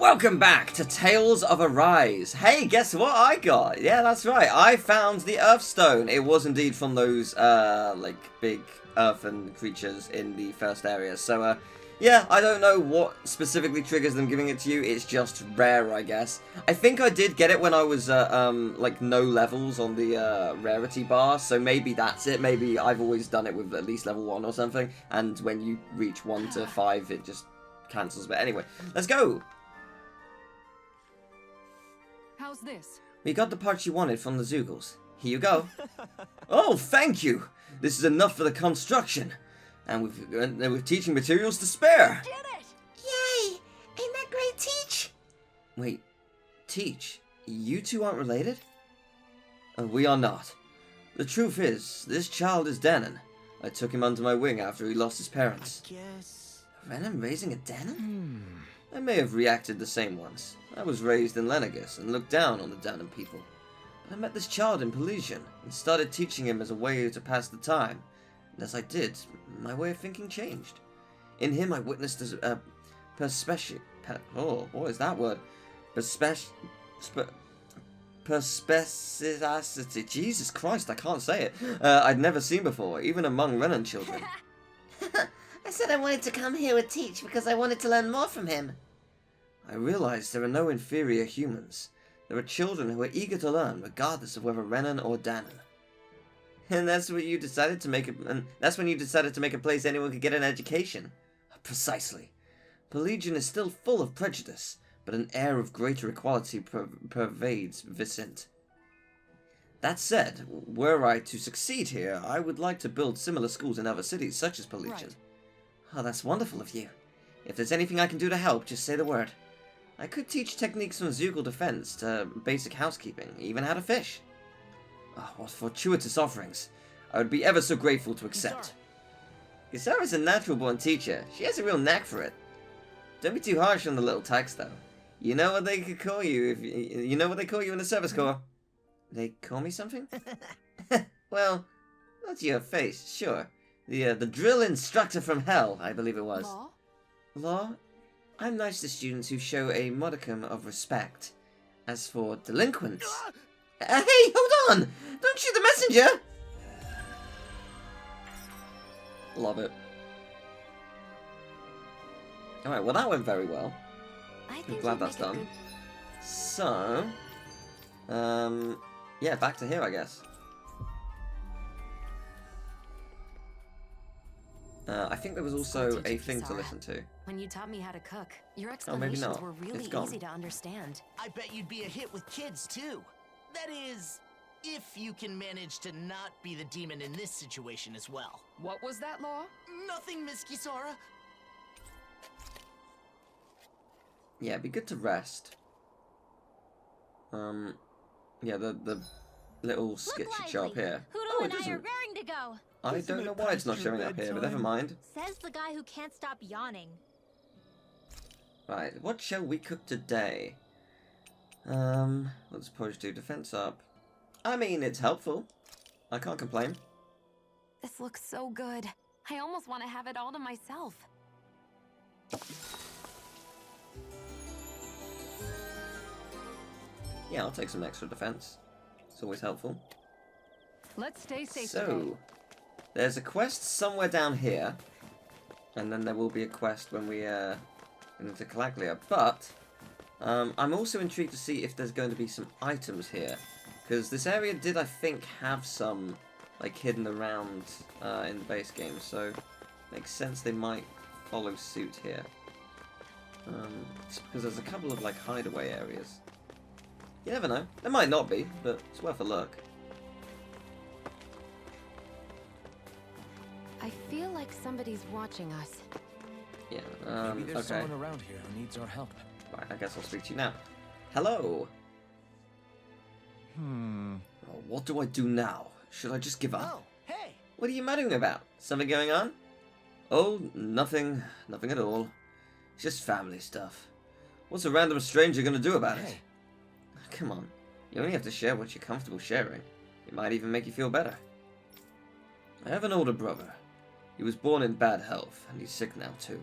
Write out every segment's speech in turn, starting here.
Welcome back to Tales of Arise. Hey, guess what I got? Yeah, that's right. I found the Earthstone. It was indeed from those, like, big earthen creatures in the first area. So, yeah, I don't know what specifically triggers them giving it to you. It's just rare, I guess. I think I did get it when I was, like, no levels on the, rarity bar. So maybe that's it. Maybe I've always done it with at least level 1 or something. And when you reach 1 to 5, it just cancels. But anyway, let's go. How's this? We got the parts you wanted from the Zoogles. Here you go. Oh, thank you! This is enough for the construction. And with teaching materials to spare. Did it! Yay! Ain't that great, Teach? Wait, Teach, you two aren't related? We are not. The truth is, this child is Dahnan. I took him under my wing after he lost his parents. Renan raising a Dahnan? I may have reacted the same once. I was raised in Lenegus and looked down on the Dahnan people. But I met this child in Pelesian and started teaching him as a way to pass the time. And as I did, my way of thinking changed. In him I witnessed a perspicacity. Jesus Christ, I can't say it. I'd never seen before, even among Renan children. I said I wanted to come here with Teach because I wanted to learn more from him. I realized there are no inferior humans. There are children who are eager to learn, regardless of whether Renan or Dahnan. And that's when you decided to make a place anyone could get an education. Precisely. Pelesian is still full of prejudice, but an air of greater equality pervades Vicent. That said, were I to succeed here, I would like to build similar schools in other cities, such as Pelesian. Right. Oh, that's wonderful of you. If there's anything I can do to help, just say the word. I could teach techniques from Zoogle defense to basic housekeeping, even how to fish. Oh, what fortuitous offerings. I would be ever so grateful to accept. Gisara's a natural-born teacher. She has a real knack for it. Don't be too harsh on the little tykes, though. You know what they could call you if you know what they call you in the service corps. They call me something? Well, that's your face, sure. The drill instructor from hell, I believe it was. Law? Law? I'm nice to students who show a modicum of respect. As for delinquents... Hey, hold on! Don't shoot the messenger! Love it. Alright, well that went very well. I'm glad that's done. So... yeah, back to here, I guess. I think there was also a thing to listen to. When you taught me how to cook, your Oh, maybe explanations not. were really easy to understand. I bet you'd be a hit with kids, too. That is, if you can manage to not be the demon in this situation as well. What was that, Law? Nothing, Miss Kisara. Yeah, it'd be good to rest. Yeah, the little skit should show up here. Hoodoo and I are raring to go. I don't know why it's not showing up here, but never mind. Says the guy who can't stop yawning. Right, what shall we cook today? Let's push to defense up. I mean, it's helpful. I can't complain. This looks so good. I almost want to have it all to myself. Yeah, I'll take some extra defense. It's always helpful. Let's stay safe. So, there's a quest somewhere down here, and then there will be a quest when we into Calaglia. But I'm also intrigued to see if there's going to be some items here, because this area did, I think, have some like hidden around in the base game. So, makes sense they might follow suit here. It's because there's a couple of like hideaway areas. You never know. There might not be, but it's worth a look. I feel like somebody's watching us. Yeah, Maybe there's okay. someone around here who needs our help. Right, I guess I'll speak to you now. Hello! Oh, what do I do now? Should I just give up? Oh, hey. What are you muttering about? Something going on? Oh, nothing. Nothing at all. It's just family stuff. What's a random stranger gonna do about it? Hey. Come on. You only have to share what you're comfortable sharing. It might even make you feel better. I have an older brother. He was born in bad health, and he's sick now too.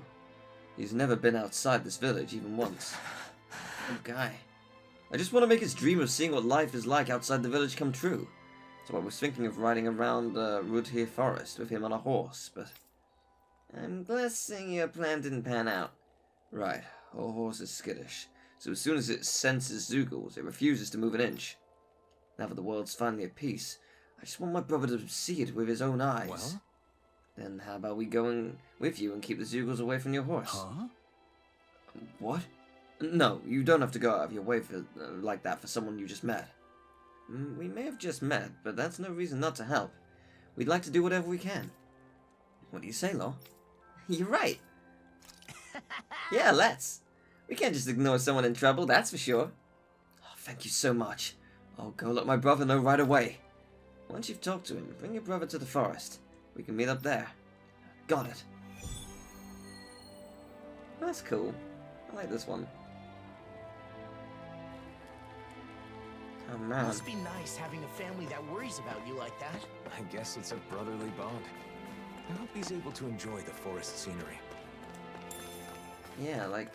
He's never been outside this village even once. Poor guy. I just want to make his dream of seeing what life is like outside the village come true. So I was thinking of riding around Rudhir Forest with him on a horse, but I'm guessing your plan didn't pan out. Right, our horse is skittish, so as soon as it senses Zeugles, it refuses to move an inch. Now that the world's finally at peace, I just want my brother to see it with his own eyes. Well? Then how about we go with you and keep the Zeugles away from your horse? Huh? What? No, you don't have to go out of your way for like that for someone you just met. We may have just met, but that's no reason not to help. We'd like to do whatever we can. What do you say, Law? You're right. Yeah, let's. We can't just ignore someone in trouble, that's for sure. Oh, thank you so much. I'll go let my brother know right away. Once you've talked to him, bring your brother to the forest. We can meet up there. Got it. That's cool. I like this one. Oh man. Must be nice having a family that worries about you like that. I guess it's a brotherly bond. I hope he's able to enjoy the forest scenery. Yeah, like,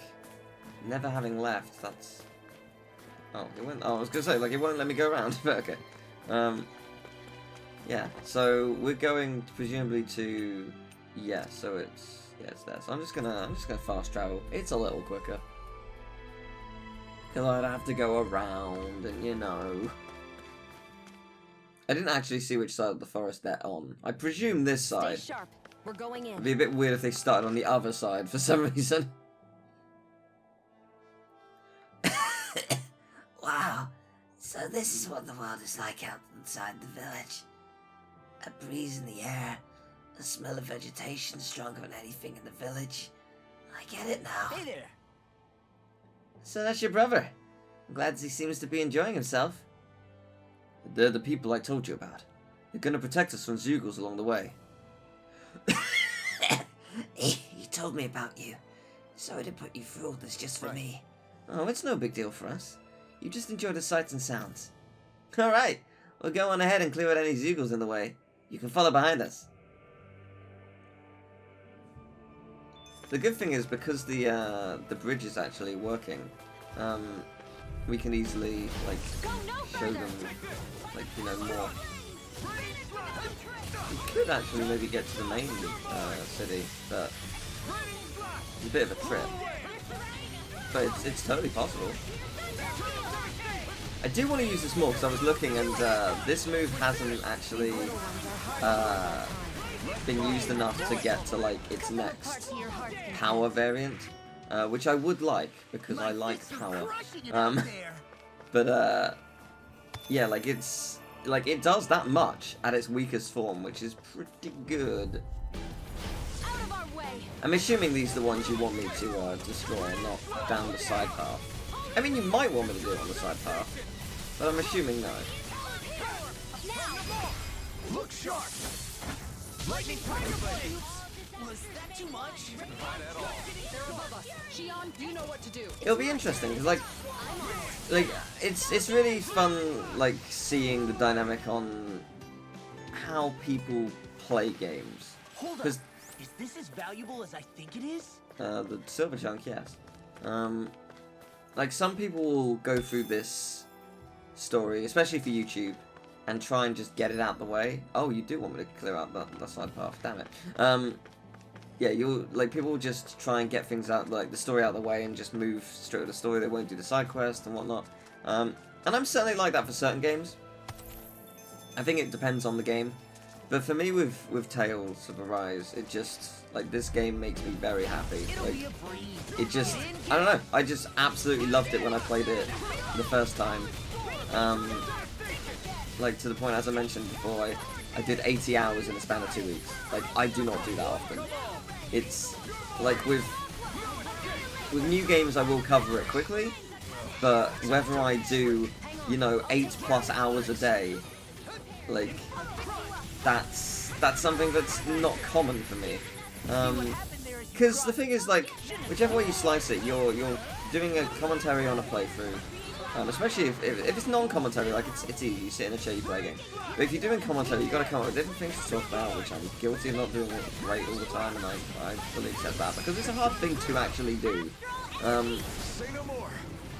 never having left, that's... Oh, it went... Oh, I was gonna say, like, it won't let me go around, but okay. Yeah, so we're going presumably to... Yeah, so it's... Yeah, it's there. So I'm just gonna fast travel. It's a little quicker. Because I'd have to go around, and you know... I didn't actually see which side of the forest they're on. I presume this side. Stay sharp. We're going in. It'd be a bit weird if they started on the other side for some reason. Wow, so this is what the world is like outside the village. A breeze in the air, the smell of vegetation stronger than anything in the village. I get it now. Hey there. So that's your brother. I'm glad he seems to be enjoying himself. They're the people I told you about. They're gonna protect us from Zeugles along the way. He told me about you. Sorry to put you through all this just for me. Oh, it's no big deal for us. You just enjoy the sights and sounds. Alright, we'll go on ahead and clear out any Zeugles in the way. You can follow behind us. The good thing is, because the bridge is actually working, we can easily, like, show them, like, you know, more. We could actually maybe get to the main city, but it's a bit of a trip. But it's totally possible. I do want to use this more because I was looking and this move hasn't actually been used enough to get to like its next power variant, which I would like because I like power. But yeah, like it's like it does that much at its weakest form, which is pretty good. I'm assuming these are the ones you want me to destroy and not down the side path. I mean, you might want me to do it on the side path, but I'm assuming no. Look sharp. Lightning tiger blade. Was that too much? They're above us. Shion, you know what to do. It'll be interesting because like it's really fun like seeing the dynamic on how people play games. Hold on. Is this as valuable as I think it is? The silver chunk, yes. Like some people will go through this story, especially for YouTube, and try and just get it out the way. Oh, you do want me to clear out the side path, damn it. Yeah, you'll like people will just try and get things out, like the story out of the way, and just move straight to the story. They won't do the side quest and whatnot. And I'm certainly like that for certain games. I think it depends on the game. But for me, with Tales of Arise, it just, like, this game makes me very happy. Like, it just, I don't know, I just absolutely loved it when I played it the first time. Like, to the point, as I mentioned before, I did 80 hours in the span of 2 weeks. Like, I do not do that often. It's, like, with new games, I will cover it quickly, but whether I do, you know, 8+ hours a day, like... That's something that's not common for me. Because the thing is, like, whichever way you slice it, you're doing a commentary on a playthrough. Especially if it's non-commentary, like it's easy. You sit in a chair, you play a game. But if you're doing commentary, you've got to come up with different things to talk about, which I'm guilty of not doing it great all the time, and I fully accept that because it's a hard thing to actually do.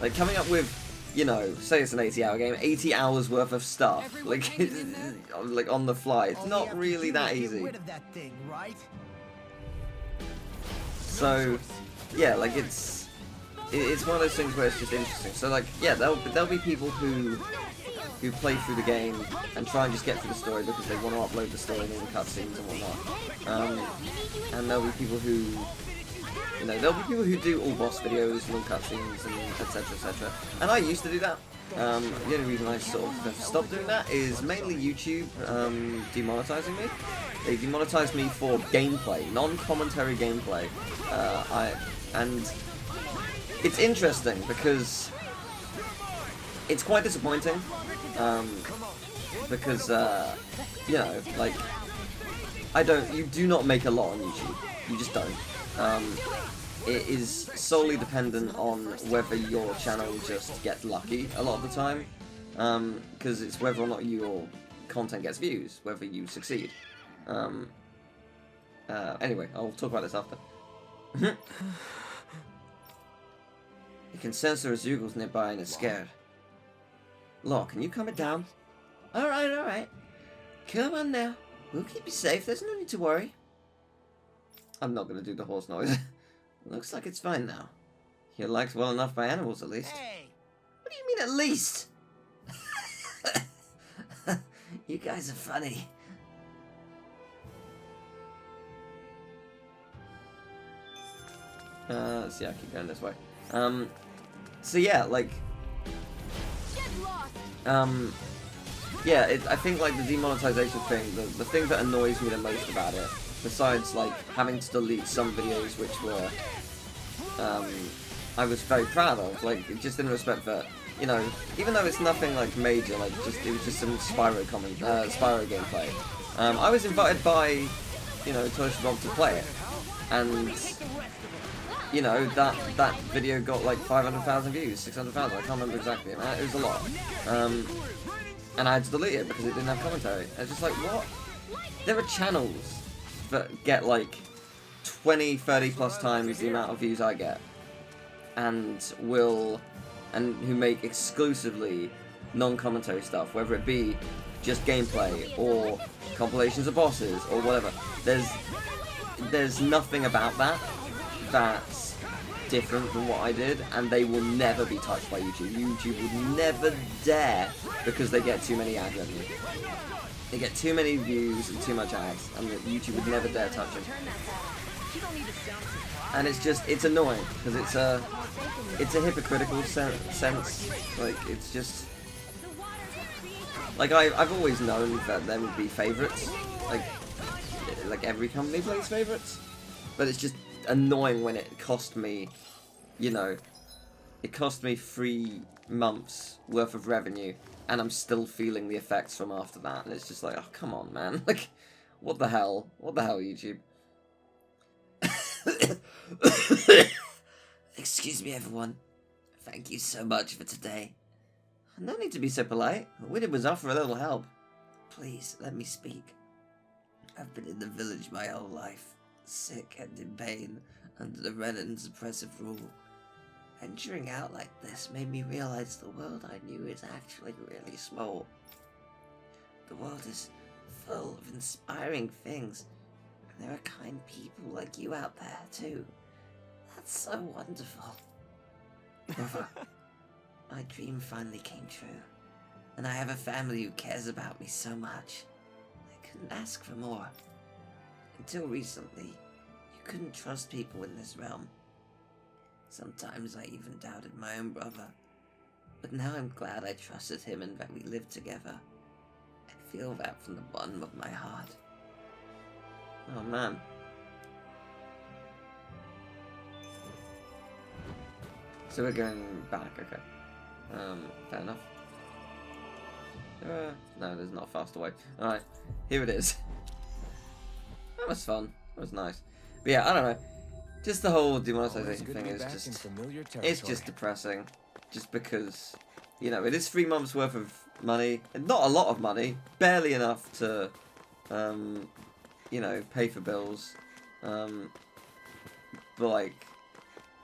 Like, coming up with, you know, say it's an 80-hour game, 80 hours worth of stuff, like, like on the fly. It's not really that easy. So, yeah, like, it's one of those things where it's just interesting. So, like, yeah, there'll be people who play through the game and try and just get through the story because they want to upload the story and all the cutscenes and whatnot. And there'll be people who, you know, there'll be people who do all boss videos and all cutscenes and etc, etc. And I used to do that. The only reason I sort of have stopped doing that is mainly YouTube demonetizing me. They demonetized me for gameplay, non-commentary gameplay. And it's interesting because it's quite disappointing. Because you know, like, you do not make a lot on YouTube. You just don't. It is solely dependent on whether your channel just gets lucky a lot of the time, because it's whether or not your content gets views, whether you succeed. Anyway, I'll talk about this after. You can sense there are Zeugles nearby and is scared. Law, can you calm it down? Alright. Come on now. We'll keep you safe, there's no need to worry. I'm not gonna do the horse noise. Looks like it's fine now. You're liked well enough by animals, at least. Hey. What do you mean, at least? You guys are funny. Let's see, I keep going this way. So yeah, like, yeah, I think, like, the demonetization thing, the thing that annoys me the most about it, besides, like, having to delete some videos which were, I was very proud of, like, just in respect that, you know, even though it's nothing, like, major, like, it was just some Spyro gameplay, I was invited by, you know, Toys Rob to play it, and, you know, that video got, like, 500,000 views, 600,000, I can't remember exactly, it was a lot, and I had to delete it because it didn't have commentary. I was just like, what? There are channels that get like 20, 30 plus times the amount of views I get, and who make exclusively non-commentary stuff, whether it be just gameplay or compilations of bosses or whatever. There's nothing about that that's different from what I did, and they will never be touched by YouTube. YouTube would never dare, because they get too many ad revenue. They get too many views and too much ads, and YouTube would never dare touch them. And it's annoying, because it's a hypocritical sense. Like, it's just, like, I've always known that there would be favourites. Like every company plays favourites, but it's just annoying when it cost me, you know, it cost me 3 months worth of revenue, and I'm still feeling the effects from after that, and it's just like, oh, come on, man. Like, what the hell, YouTube? Excuse me, everyone. Thank you so much for today. No need to be so polite. All we did was offer a little help. Please, let me speak. I've been in the village my whole life, sick and in pain under the Renan's oppressive rule. Venturing out like this made me realize the world I knew is actually really small. The world is full of inspiring things, and there are kind people like you out there, too. That's so wonderful. Brother, my dream finally came true, and I have a family who cares about me so much. I couldn't ask for more. Until recently, you couldn't trust people in this realm. Sometimes I even doubted my own brother. But now I'm glad I trusted him and that we lived together. I feel that from the bottom of my heart. Oh, man. So we're going back, okay. Fair enough. No, there's not a faster way. Alright, here it is. That was fun. That was nice. But yeah, I don't know. Just the whole demonetization thing is just, it's just depressing. Just because, you know, it is 3 months worth of money. Not a lot of money. Barely enough to, you know, pay for bills. But like,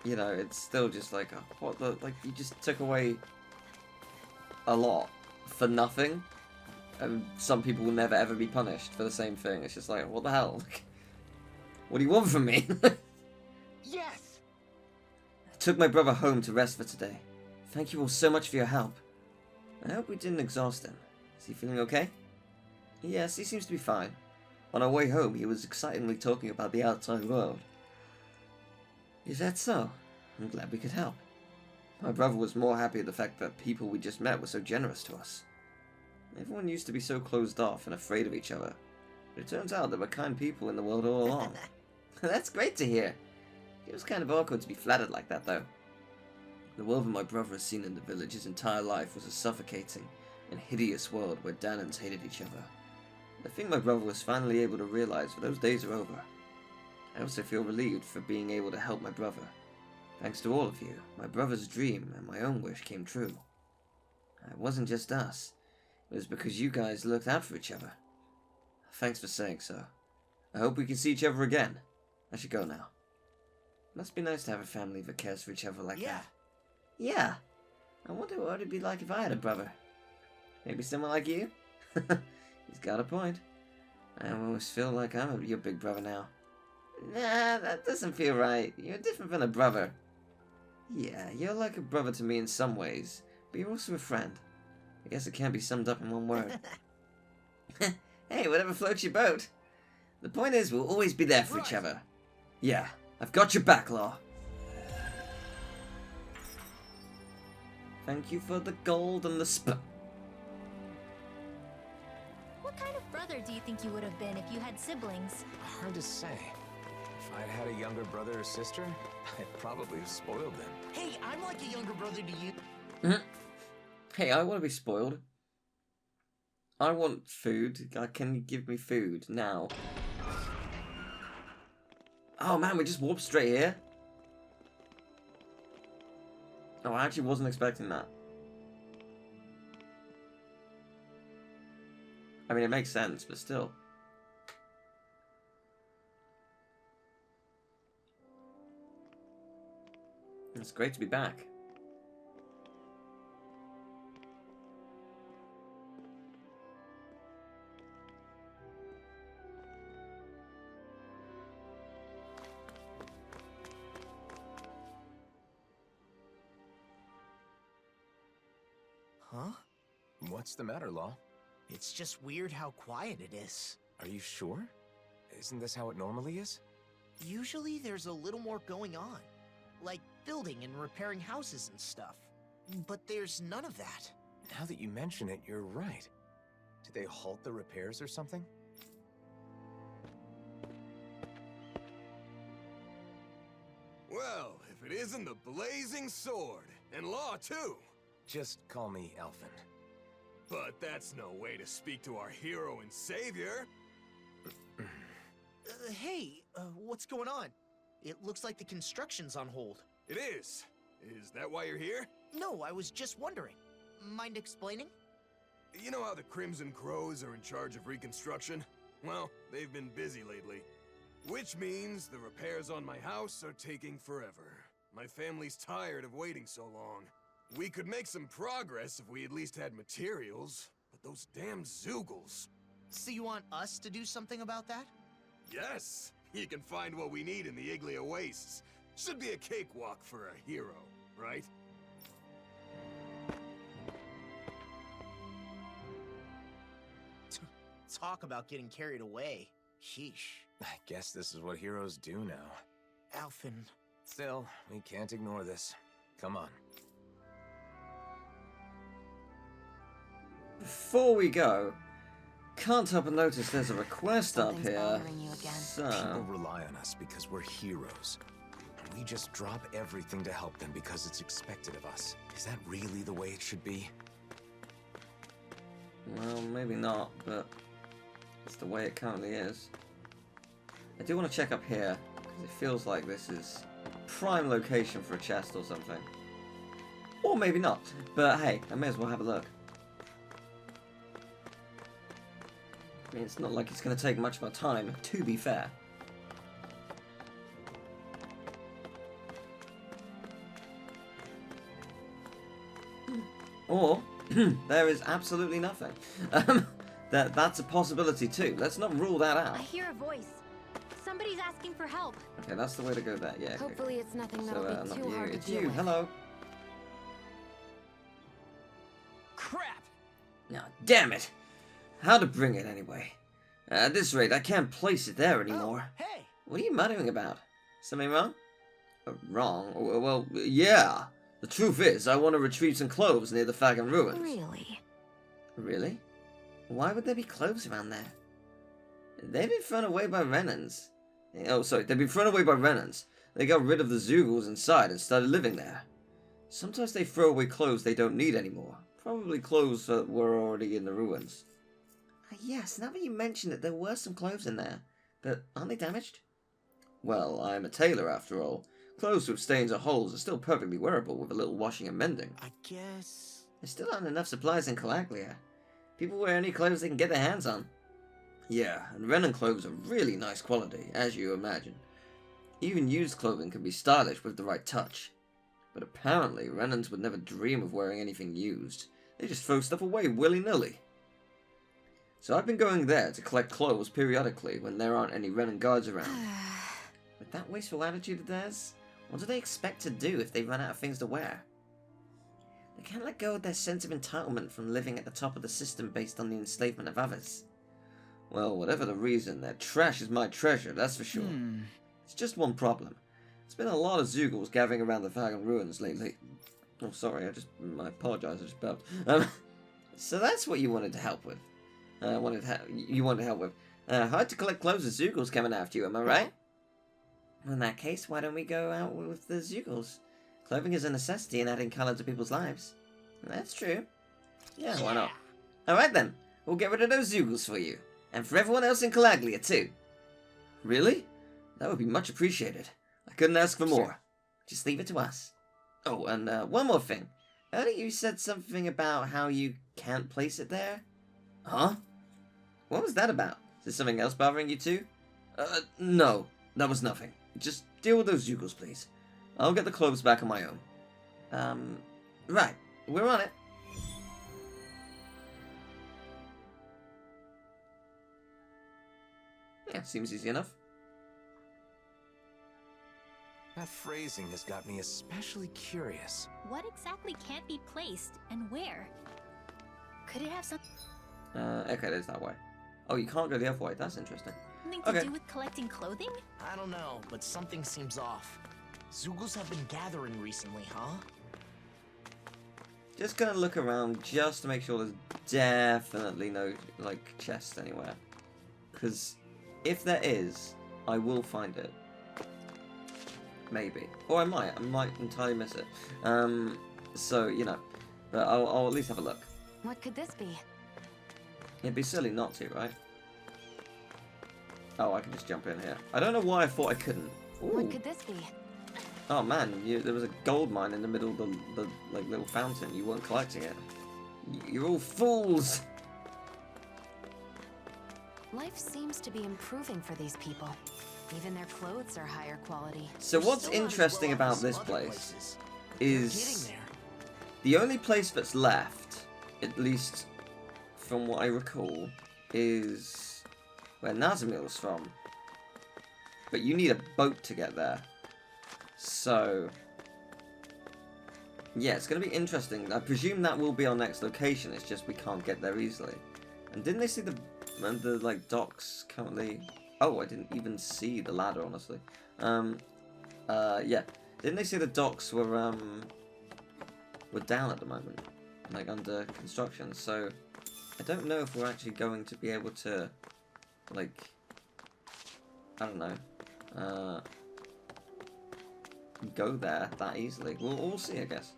you know, it's still just like, what the, like, you just took away a lot for nothing, and some people will never ever be punished for the same thing. It's just like, what the hell? What do you want from me? Yes! I took my brother home to rest for today. Thank you all so much for your help. I hope we didn't exhaust him. Is he feeling okay? Yes, he seems to be fine. On our way home, he was excitedly talking about the outside world. Is that so? I'm glad we could help. My brother was more happy at the fact that people we just met were so generous to us. Everyone used to be so closed off and afraid of each other. But it turns out there were kind people in the world all along. That's great to hear. It was kind of awkward to be flattered like that, though. The world that my brother has seen in the village his entire life was a suffocating and hideous world where Dahnans hated each other. I think my brother was finally able to realize that those days are over. I also feel relieved for being able to help my brother. Thanks to all of you, my brother's dream and my own wish came true. It wasn't just us. It was because you guys looked out for each other. Thanks for saying so. I hope we can see each other again. I should go now. Must be nice to have a family that cares for each other like that. Yeah. I wonder what it'd be like if I had a brother. Maybe someone like you? He's got a point. I almost feel like I'm your big brother now. Nah, that doesn't feel right. You're different than a brother. Yeah, you're like a brother to me in some ways, but you're also a friend. I guess it can't be summed up in one word. Hey, whatever floats your boat. The point is, we'll always be there for each other. Yeah, I've got your back, Law. Thank you for the gold and the What kind of brother do you think you would have been if you had siblings? Hard to say. If I'd had a younger brother or sister, I'd probably have spoiled them. Hey, I'm like a younger brother to you. Hey, I want to be spoiled. I want food. Can you give me food now? Oh man, we just warped straight here? Oh, I actually wasn't expecting that. I mean, it makes sense, but still. It's great to be back. Huh? What's the matter, Law? It's just weird how quiet it is. Are you sure? Isn't this how it normally is? Usually there's a little more going on. Like building and repairing houses and stuff. But there's none of that. Now that you mention it, you're right. Did they halt the repairs or something? Well, if it isn't the blazing sword, and Law too. Just call me Alphen. But that's no way to speak to our hero and savior. Hey, what's going on? It looks like the construction's on hold. It is. Is that why you're here? No, I was just wondering. Mind explaining? You know how the Crimson Crows are in charge of reconstruction? Well, they've been busy lately. Which means the repairs on my house are taking forever. My family's tired of waiting so long. We could make some progress if we at least had materials, but those damn Zeugles. So you want us to do something about that? Yes, you can find what we need in the Iglia Wastes. Should be a cakewalk for a hero, right? Talk about getting carried away. Sheesh. I guess this is what heroes do now. Alphen. Still, we can't ignore this. Come on. Before we go, can't help but notice there's a request up Something's here. bothering you again. People So, rely on us because we're heroes. We just drop everything to help them because it's expected of us. Is that really the way it should be? well, maybe not, but it's the way it currently is. I do want to check up here, because it feels like this is a prime location for a chest or something. Or maybe not, but hey, I may as well have a look. I mean, it's not like it's going to take much of our time, to be fair. Or, there is absolutely nothing. That's a possibility too. Let's not rule that out. I hear a voice. Somebody's asking for help. Okay, that's the way to go there, yeah. Okay. Hopefully it's nothing So, that'll be not too you, hard to it's deal you, with. hello. Crap! Now, damn it! How to bring it anyway? At this rate, I can't place it there anymore. Oh, hey! What are you muttering about? Something wrong? Wrong? Well, yeah. The truth is, I want to retrieve some cloves near the Winthagen ruins. Really? Really? Why would there be cloves around there? They've been thrown away by Renans. Oh, sorry, they've been thrown away by Renans. They got rid of the Zeugles inside and started living there. Sometimes they throw away clothes they don't need anymore. Probably clothes that were already in the ruins. Yes, now that you mention it, there were some clothes in there. But aren't they damaged? Well, I'm a tailor after all. Clothes with stains or holes are still perfectly wearable with a little washing and mending. I guess... There still aren't enough supplies in Calaglia. People wear any clothes they can get their hands on. Yeah, and Renan clothes are really nice quality, as you imagine. Even used clothing can be stylish with the right touch. But apparently, Renans would never dream of wearing anything used. They just throw stuff away willy-nilly. So I've been going there to collect clothes periodically when there aren't any Renan guards around. With that wasteful attitude of theirs, what do they expect to do if they run out of things to wear? They can't let go of their sense of entitlement from living at the top of the system based on the enslavement of others. Well, whatever the reason, their trash is my treasure, that's for sure. It's just one problem. There's been a lot of Zeugles gathering around the Winthagen ruins lately. Oh, sorry, I apologize, I just burped. So that's what you wanted to help with. You wanted to help with. Hard to collect clothes with Zeugles coming after you, am I right? Well, in that case, why don't we go out with the Zeugles? Clothing is a necessity in adding colour to people's lives. That's true. Yeah, why not? Alright then, we'll get rid of those Zeugles for you. And for everyone else in Calaglia too. Really? That would be much appreciated. I couldn't ask for more. Just leave it to us. Oh, and one more thing. Earlier you said something about how you can't place it there? Huh? What was that about? Is there something else bothering you too? No. That was nothing. Just deal with those Zeugles, please. I'll get the clothes back on my own. Right. We're on it. Yeah, seems easy enough. That phrasing has got me especially curious. What exactly can't be placed and where? Could it have something Okay, there's that way. Oh, you can't go the other way. That's interesting. to Okay. do with collecting clothing? I don't know, but something seems off. Zeugles have been gathering recently, huh? Just gonna look around just to make sure there's definitely no, like, chest anywhere. Because if there is, I will find it. Maybe. Or I might entirely miss it. So, you know. But I'll at least have a look. What could this be? It'd be silly not to, right? Oh, I can just jump in here. I don't know why I thought I couldn't. Ooh. What could this be? Oh man, there was a gold mine in the middle of the like little fountain. You weren't collecting it. You're all fools. Life seems to be improving for these people. Even their clothes are higher quality. So what's Still not as interesting well off about as this other place places. is Getting there. the only place that's left, at least from what I recall, is where Nazamil's from. But you need a boat to get there. So, yeah, it's going to be interesting. I presume that will be our next location. It's just we can't get there easily. And didn't they see the like docks currently? Oh, I didn't even see the ladder, honestly. Yeah, didn't they say the docks were down at the moment, like under construction? So I don't know if we're actually going to be able to, like, I don't know, go there that easily. We'll see, I guess.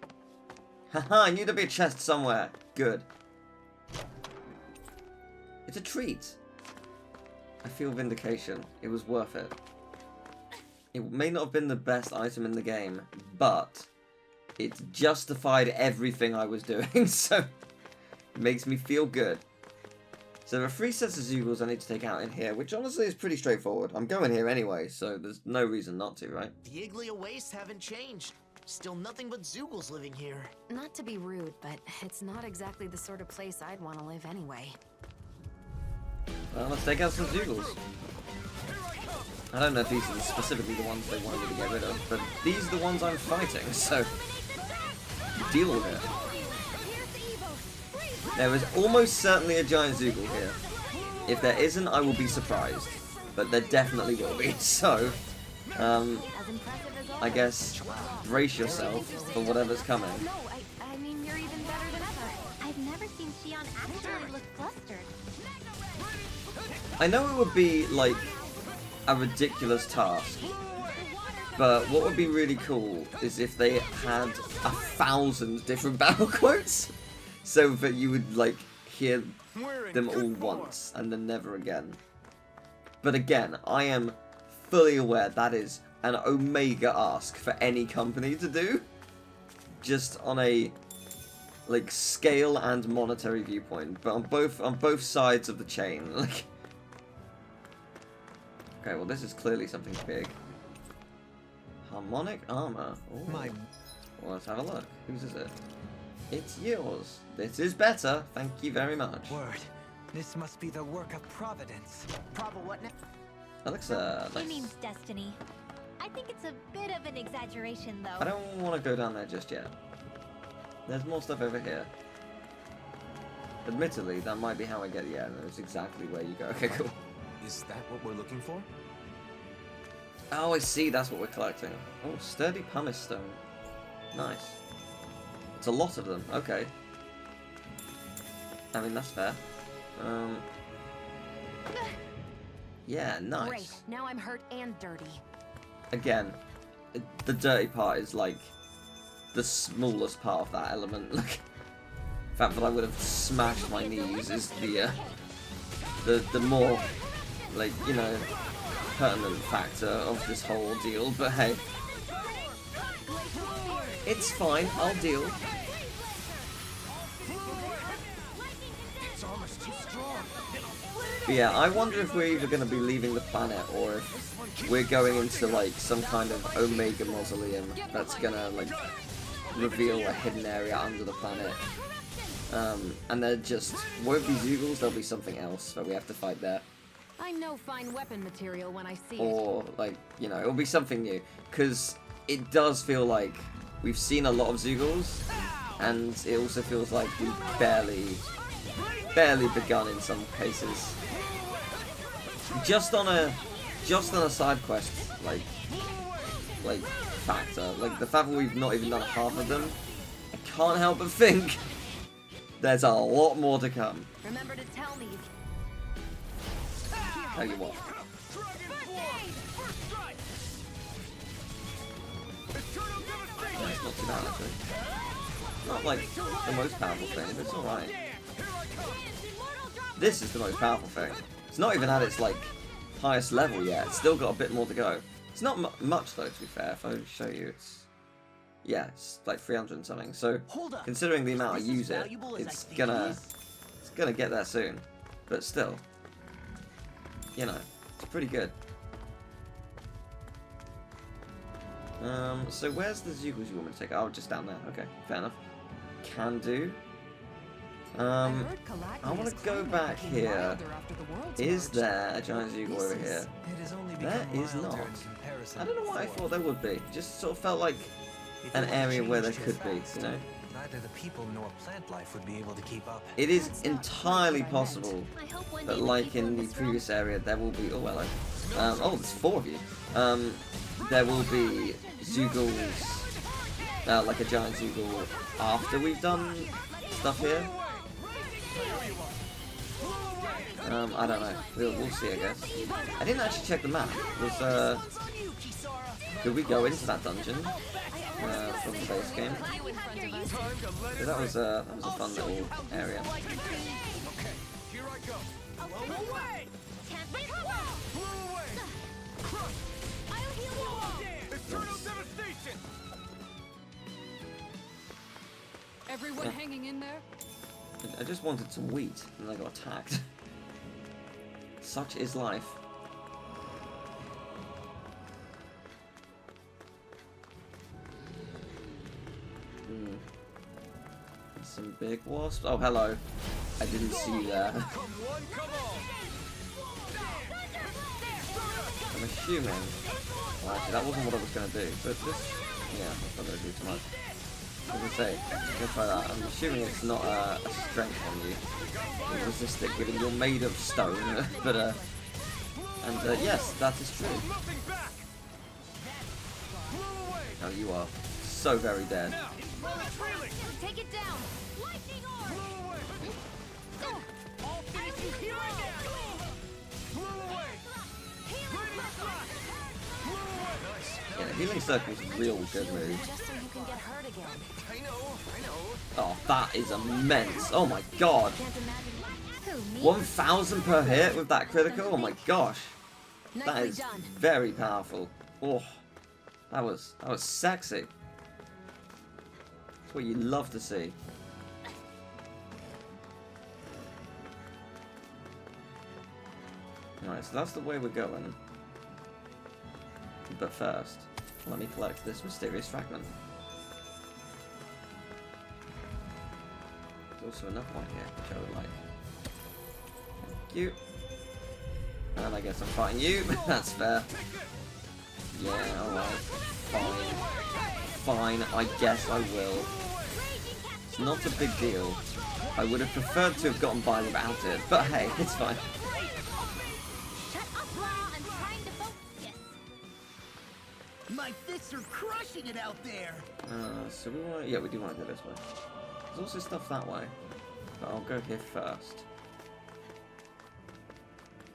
Haha, I knew there'd be a chest somewhere. Good. It's a treat. I feel vindication. It was worth it. It may not have been the best item in the game, but it justified everything I was doing, so it makes me feel good. So there are 3 sets of Zeugles I need to take out in here, which honestly is pretty straightforward. I'm going here anyway, so there's no reason not to, right? The Iglia wastes haven't changed. Still nothing but Zoogles living here. Not to be rude, but it's not exactly the sort of place I'd want to live anyway. Well, let's take out some Zoogles. I don't know if these are specifically the ones they wanted me to get rid of, but these are the ones I'm fighting, so deal with it. There is almost certainly a giant Zoogle here. If there isn't, I will be surprised, but there definitely will be. So, I guess brace yourself for whatever's coming. No, I mean, you're even better than ever. I've never seen Shion actually look flustered. I know it would be, like, a ridiculous task, but what would be really cool is if they had 1,000 different battle quotes, so that you would, like, hear them all once and then never again. But again, I am fully aware that is an omega ask for any company to do, just on a, like, scale and monetary viewpoint, but on both sides of the chain, like. Okay, well this is clearly something big. Harmonic armor. Ooh. Well, let's have a look. Whose is it? It's yours. This is better. Thank you very much. Word. This must be the work of Providence. What now? That looks He nice. means destiny. I think it's a bit of an exaggeration, though. I don't want to go down there just yet. There's more stuff over here. Admittedly, that might be how I get it. Yeah, that's exactly where you go. Okay, cool. Is that what we're looking for? Oh, I see. That's what we're collecting. Oh, sturdy pumice stone. Nice. It's a lot of them. Okay. I mean, that's fair. Yeah, nice. Great. Now I'm hurt and dirty. Again, the dirty part is like the smallest part of that element. Like, the fact that I would have smashed my knees is the more, like, you know, pertinent factor of this whole deal. But hey, it's fine. I'll deal. But yeah, I wonder if we're either going to be leaving the planet or if we're going into, like, some kind of Omega mausoleum that's going to, like, reveal a hidden area under the planet. And they're just, won't be Zoogles, there'll be something else that we have to fight there. I know fine weapon material when I see it. Or, like, you know, it'll be something new. Because it does feel like we've seen a lot of Zoogles, and it also feels like we've barely begun in some cases. Just on a side quest, like factor, like the fact that we've not even done half of them, I can't help but think there's a lot more to come. Remember to tell me. Tell you what. That's not too bad, actually. Not like the most powerful thing, but it's alright. This is the most powerful thing. It's not even at its, like, highest level yet. It's still got a bit more to go. It's not much, though, to be fair. If I show you, it's... Yeah, it's like 300 and something. So, considering the amount I use it, it's gonna get there soon. But still, you know, it's pretty good. So where's the Zoogles you want me to take? Oh, just down there. Okay, fair enough. Can do. I want to go back here. Is there a giant Zoogle over here? There is not. I don't know why I thought there would be. Just sort of felt like an area where there could be, you know? Neither the people nor plant life would be able to keep up. It is entirely possible that, like in the previous area, there will be... Oh, hello. Oh, there's 4 of you. There will be Zoogles, like a giant Zoogle, after we've done stuff here. I don't know. We'll see, I guess. I didn't actually check the map. Did we go into that dungeon from the base game? That was a fun little area. Everyone hanging in there? I just wanted some wheat, and I got attacked. Such is life. Some big wasps. Oh, hello. I didn't see you there. I'm assuming... Well, actually, that wasn't what I was going to do. But this... Yeah, that's not going to do too much. I was going to say, I'm going to try that. I'm assuming it's not a strength on you. You resist it, given you're made of stone. But, and, yes, that is true. Oh, you are so very dead. Take it down! Lightning orb! I'll finish you here and Yeah, the healing circle is a real good move. Just so you can get hurt again. I know. Oh, that is immense. Oh my god. Can't imagine. Who, me? 1,000 per hit with that critical? Oh my gosh. That Nicely is done. very powerful. Oh, that was sexy. That's what you love to see. Alright, so that's the way we're going. But first, let me collect this mysterious fragment. There's also another one here, which I would like. Thank you. And I guess I'm fighting you. That's fair. Yeah, alright. Fine, I guess I will. It's not a big deal. I would have preferred to have gotten by without it, but hey, it's fine. Shut up, Laura. I'm trying to focus. My fists are crushing it out there. So we want to... Yeah, we do want to go this way. There's also stuff that way. But I'll go here first.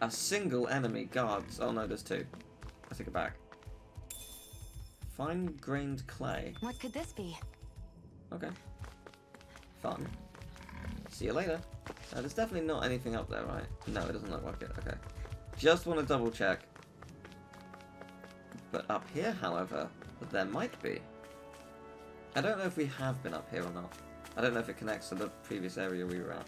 A single enemy guards... Oh no, there's two. I take it back. Fine-grained clay. What could this be? Okay. Fun. See you later. There's definitely not anything up there, right? No, it doesn't look like it. Okay. Just want to double check. But up here, however, there might be. I don't know if we have been up here or not. I don't know if it connects to the previous area we were at.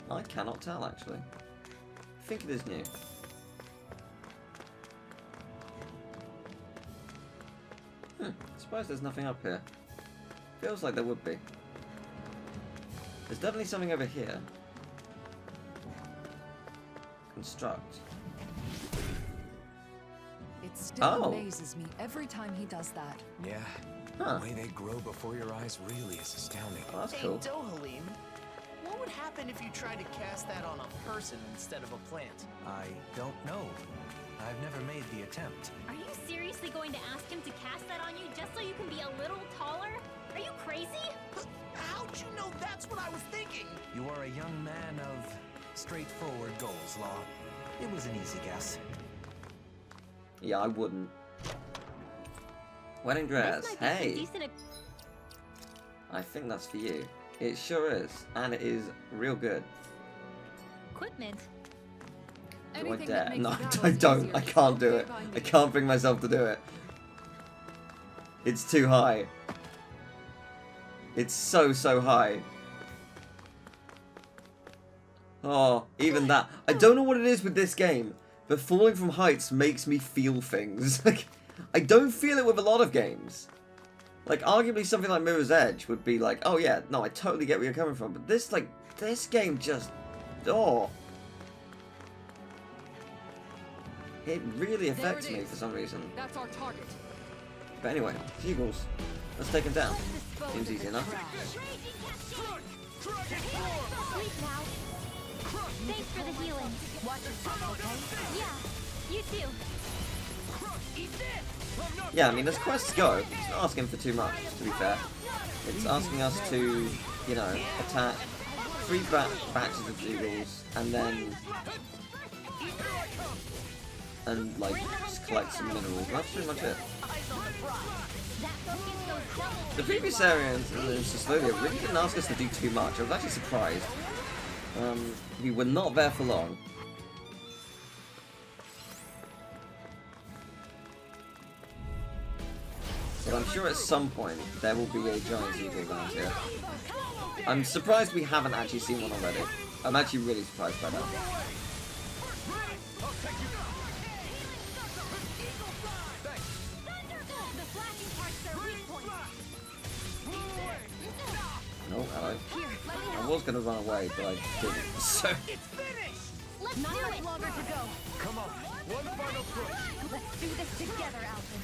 I cannot tell, actually. I think it is new. I suppose there's nothing up here. Feels like there would be. There's definitely something over here. Construct. It still amazes me every time he does that. Yeah. Huh. The way they grow before your eyes really is astounding. Oh, that's Hey, cool. Dohalim, what would happen if you tried to cast that on a person instead of a plant? I don't know. I've never made the attempt. Are you seriously going to ask him to cast that on you just so you can be a little taller? Are you crazy? How'd you know that's what I was thinking? You are a young man of straightforward goals, Law. It was an easy guess. Yeah, I wouldn't. Wedding dress. This might be Hey! some decent I think that's for you. It sure is. And it is real good. equipment. Do I Anything dare? that makes No, battles I don't. easier. I can't do Okay it. by me. I can't bring myself to do it. It's too high. It's so high. Oh, even that. I don't know what it is with this game, but falling from heights makes me feel things. Like, I don't feel it with a lot of games. Like, arguably something like Mirror's Edge would be like, oh yeah, no, I totally get where you're coming from, but this, like, this game just... Oh. It really affects me for some reason. That's our target. But anyway, Kyjbuzz. Let's take him down. Seems easy enough. Sleep now. Thanks for the healing. Watch yourself, okay? Yeah, you too. Yeah, I mean, as quests go, it's not asking for too much, to be fair. It's asking us to, you know, attack 3 batches of Eagles, and then... and, like, just collect some minerals. That's pretty much it. The previous area in Sislodia really didn't ask us to do too much. I was actually surprised. We were not there for long. But I'm sure at some point there will be a giant eagle down here. I'm surprised we haven't actually seen one already. I'm actually really surprised by that. was gonna run away, but I didn't. So Let's do it! Longer to go. Come on, one final push. Let's do this together, Alphen.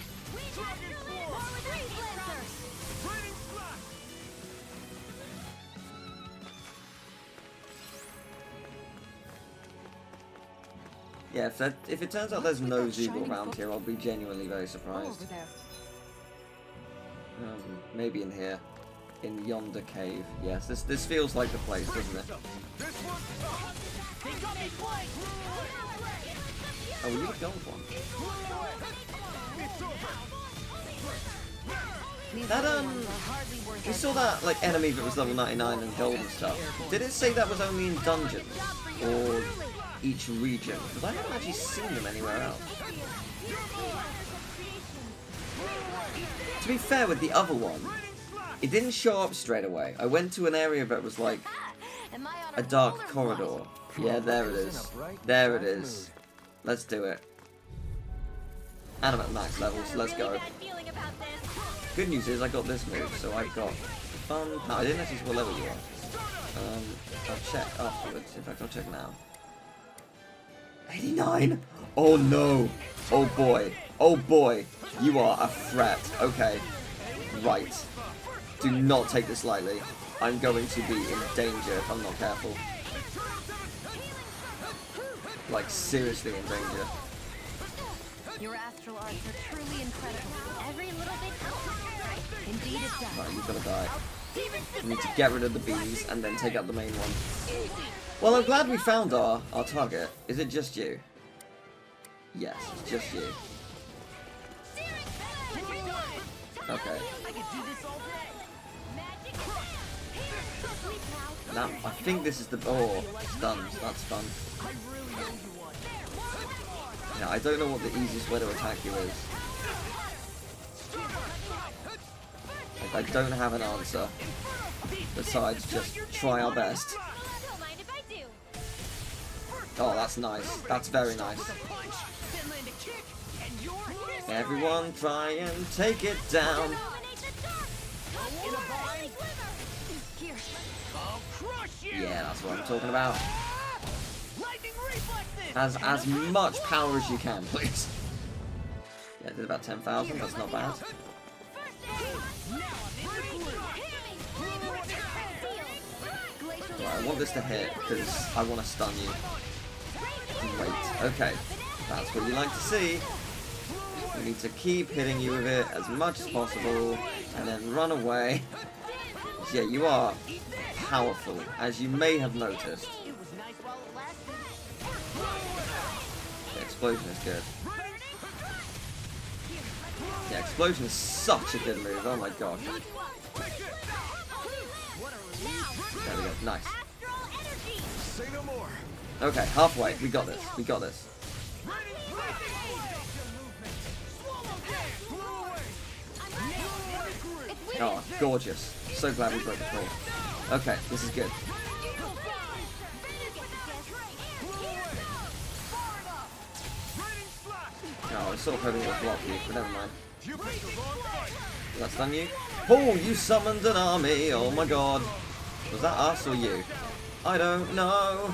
yeah, if it turns out there's no Zoogle around here, I'll be genuinely very surprised. Over there. Maybe in here. In yonder cave. Yes, this feels like the place, doesn't it? Oh, you got gold one. That we saw that like enemy that was level 99 and gold and stuff. Did it say that was only in dungeons or each region? Because I haven't actually seen them anywhere else. To be fair with the other one, it didn't show up straight away. I went to an area that was like a dark corridor. Yeah, there it is. There it is. Let's do it. And I'm at max levels, let's go. Good news is I got this move, so I've got fun. No, I didn't actually see what level you are. I'll check afterwards. In fact, I'll check now. 89? Oh no! Oh boy. Oh boy. You are a threat. Okay. Right. Do not take this lightly. I'm going to be in danger if I'm not careful. Like, seriously in danger. Your astral arts are truly incredible. Every little bit helps, right? Indeed it does. Right, you're gonna die. We need to get rid of the bees and then take out the main one. Well, I'm glad we found our target. Is it just you? Yes, it's just you. Okay. Now, I think this is the... Oh, stuns. That's fun. Yeah, I don't know what the easiest way to attack you is. Like, I don't have an answer. Besides, just try our best. Oh, that's nice. That's very nice. Everyone try and take it down. Yeah, that's what I'm talking about. As much power as you can, please. Yeah, did about 10,000. That's not bad. Right, I want this to hit because I want to stun you. Wait. Okay, that's what you like to see. We need to keep hitting you with it as much as possible, and then run away. Yeah, you are powerful, as you may have noticed. The explosion is good. Yeah, explosion is such a good move. Oh my gosh. There we go. Nice. Okay, halfway. We got this. We got this. Oh, gorgeous. So glad we broke the through. Okay, this is good. Oh, I was sort of hoping it would block you, but never mind. Did that stun you? Oh, you summoned an army! Oh my god. Was that us or you? I don't know.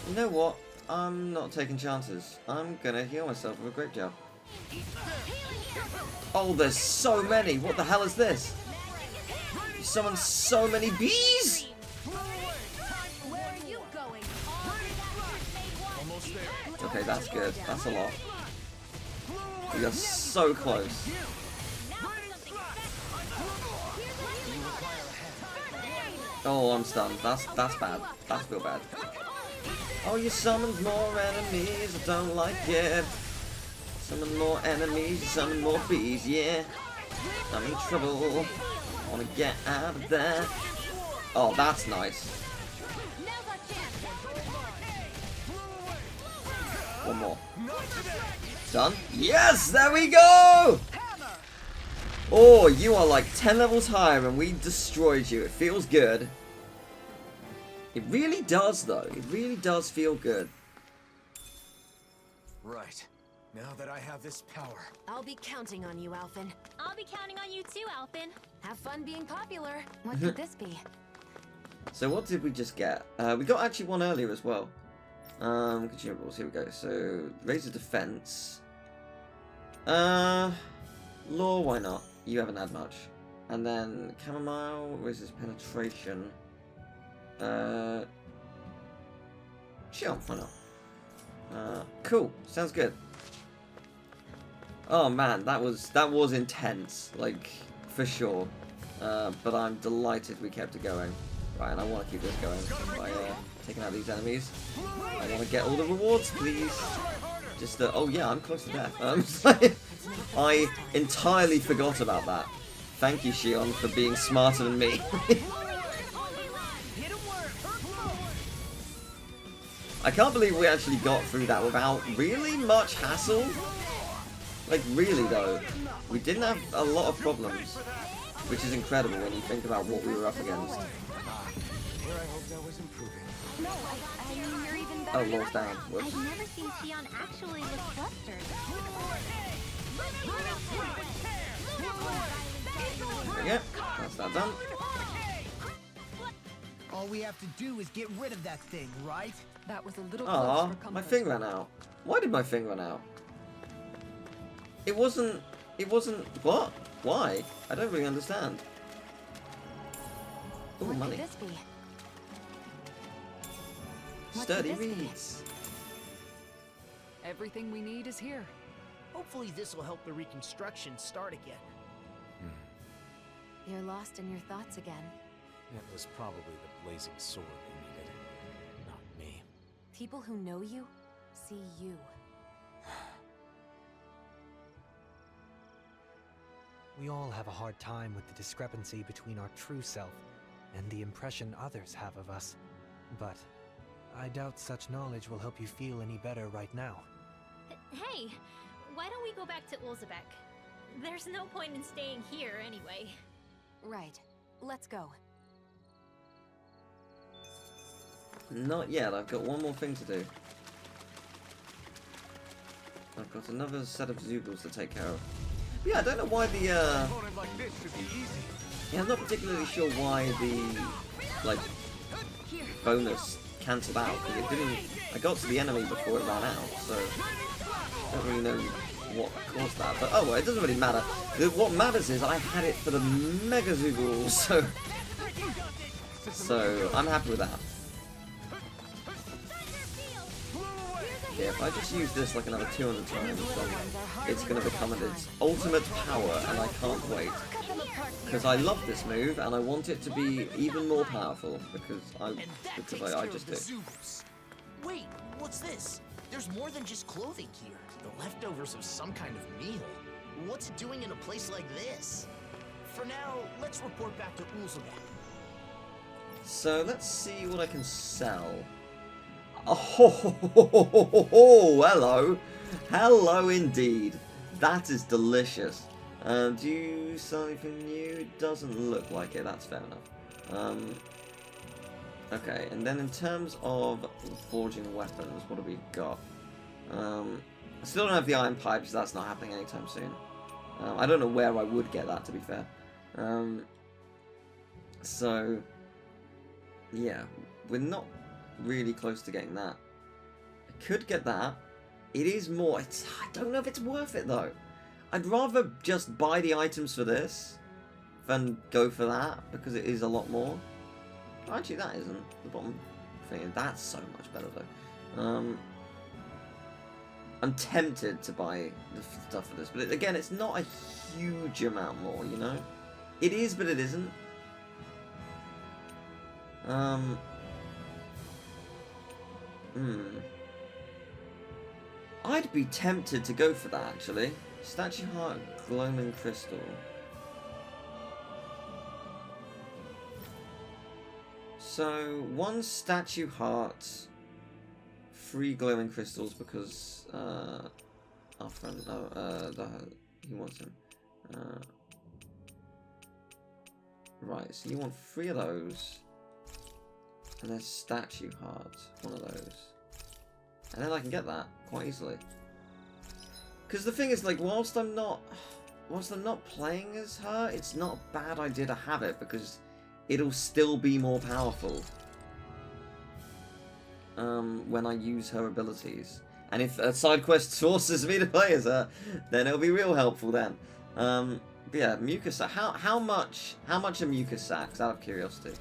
You know what? I'm not taking chances. I'm gonna heal myself with a grape gel. Oh, there's so many! What the hell is this? You summoned so many bees? Okay, that's good. That's a lot. We are so close. Oh, I'm stunned. That's bad. That's real bad. Oh, you summoned more enemies. I don't like it. Summon more enemies. You summon more bees. Yeah. I'm in trouble. I want to get out of there. Oh, that's nice. One more. Done? Yes! There we go! Oh, you are like 10 levels higher and we destroyed you. It feels good. It really does, though. It really does feel good. Right. Now that I have this power. I'll be counting on you, Alphen. I'll be counting on you too, Alphen. Have fun being popular. What could this be? So what did we just get? We got actually one earlier as well. Consumables, here we go. So, raise the defense. Law, why not? You haven't had much. And then, chamomile, raises penetration. Sure, why not? Cool, sounds good. Oh man, that was intense, like, for sure. But I'm delighted we kept it going. Right, and I want to keep this going by taking out these enemies. I want to get all the rewards, please. Just, oh yeah, I'm close to death. I entirely forgot about that. Thank you, Shion, for being smarter than me. I can't believe we actually got through that without really much hassle. Like, really, though. We didn't have a lot of problems. Which is incredible when you think about what we were up against. Oh, Lord's down. Whoops. I've never seen Shion actually look flustered. There we go. That's that done. All we have to do is get rid of that thing, right? That was a little close Aw, for comfort. my thing ran out. Why did my thing run out? It wasn't, what? Why? I don't really understand. Ooh, What money. could this be? What Sturdy could this be? reeds. Everything we need is here. Hopefully this will help the reconstruction start again. You're lost in your thoughts again. It was probably the blazing sword we needed, not me. People who know you see you. We all have a hard time with the discrepancy between our true self and the impression others have of us. But I doubt such knowledge will help you feel any better right now. Hey, why don't we go back to Ulzebek? There's no point in staying here anyway. Right. Let's go. Not yet, I've got one more thing to do. I've got another set of Zugals to take care of. But yeah, I don't know why the, yeah, I'm not particularly sure why the, like, bonus cancelled out, because it didn't, I got to the enemy before it ran out, so I don't really know what caused that, but oh well, it doesn't really matter. What matters is I had it for the Mega Zoogle, so I'm happy with that. Yeah, if I just use this like another 200 times, then it's going to become its ultimate power, and I can't wait. Because I love this move, and I want it to be even more powerful, because I just do. Wait, what's this? There's more than just clothing here. The leftovers of some kind of meal. What's it doing in a place like this? For now, let's report back to Ulzebek. So let's see what I can sell. Oh, hello. Hello indeed. That is delicious. Do you sell anything new? It doesn't look like it. That's fair enough. Okay, and then in terms of forging weapons, what have we got? I still don't have the iron pipes. That's not happening anytime soon. I don't know where I would get that, to be fair. So, yeah, we're not really close to getting that. I could get that. It is more. I don't know if it's worth it though. I'd rather just buy the items for this than go for that, because it is a lot more. Actually, that isn't the bottom thing. That's so much better though. I'm tempted to buy the stuff for this, but again, it's not a huge amount more, you know? It is, but it isn't. I'd be tempted to go for that, actually. Statue Heart, Glowing Crystal. So, 1 Statue Heart, 3 Glowing Crystals, because, our friend, he wants them. Right, so you want 3 of those. And then Statue Heart, 1 of those. And then I can get that quite easily. Because the thing is, like, whilst I'm not playing as her, it's not a bad idea to have it, because it'll still be more powerful when I use her abilities. And if a side quest forces me to play as her, then it'll be real helpful then. But yeah, mucus sac. How much are mucus sacks, out of curiosity?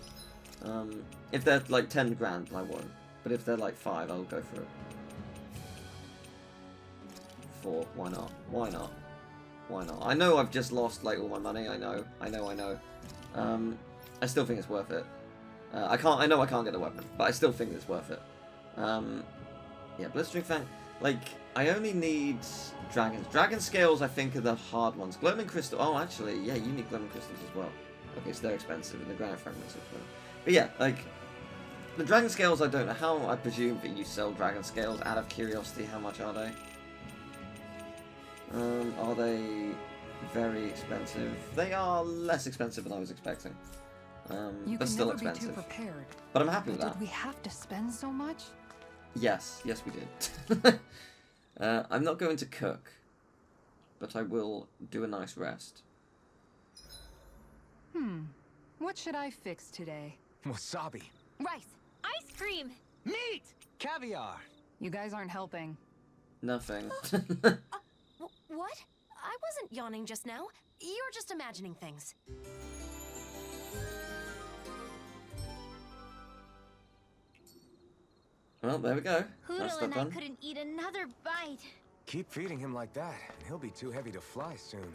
If they're like 10 grand, I won't. But if they're like 5, I'll go for it. 4, why not? Why not? Why not? I know I've just lost like all my money. I know. I still think it's worth it. I know I can't get the weapon, but I still think it's worth it. Yeah, Blistering Fang. Like, I only need dragons. Dragon scales, I think, are the hard ones. Gloaming crystal. Oh, actually, yeah, you need gloaming crystals as well. Okay, so they're expensive, and the granite fragments are expensive. But yeah, like, the dragon scales, I don't know how. I presume that you sell dragon scales. Out of curiosity, how much are they? Are they very expensive? They are less expensive than I was expecting. But still expensive. Be too prepared. But I'm happy with that. Did we have to spend so much? Yes, we did. I'm not going to cook, but I will do a nice rest. What should I fix today? Wasabi. Rice. Ice cream! Meat! Caviar! You guys aren't helping. Nothing. What? I wasn't yawning just now. You're just imagining things. Well, there we go. That's Hoodle that and I done. couldn't eat another bite. Keep feeding him like that, and he'll be too heavy to fly soon.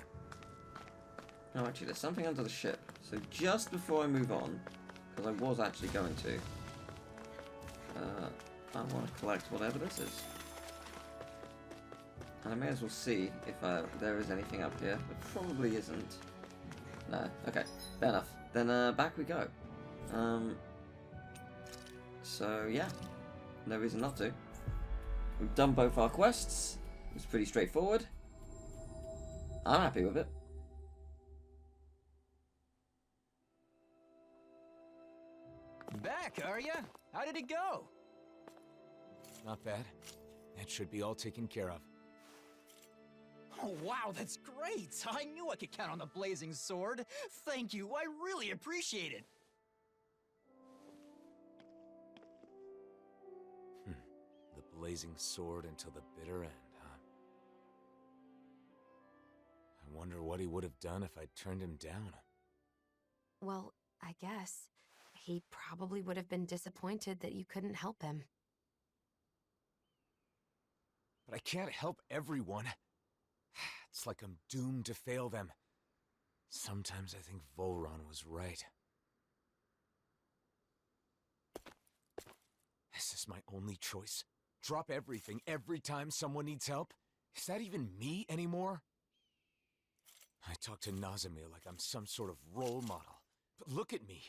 Oh, actually, there's something under the ship. So just before I move on, because I was actually going to, I want to collect whatever this is. And I may as well see if there is anything up here. There probably isn't. No. Okay. Fair enough. Then back we go. So yeah, no reason not to. We've done both our quests. It's pretty straightforward. I'm happy with it. Back, are ya? How did it go? Not bad. It should be all taken care of. Oh, wow, that's great! I knew I could count on the blazing sword. Thank you, I really appreciate it. The blazing sword until the bitter end, huh? I wonder what he would have done if I'd turned him down. Well, I guess he probably would have been disappointed that you couldn't help him. But I can't help everyone. It's like I'm doomed to fail them. Sometimes I think Volron was right. This is my only choice. Drop everything every time someone needs help? Is that even me anymore? I talk to Nazamil like I'm some sort of role model. But look at me.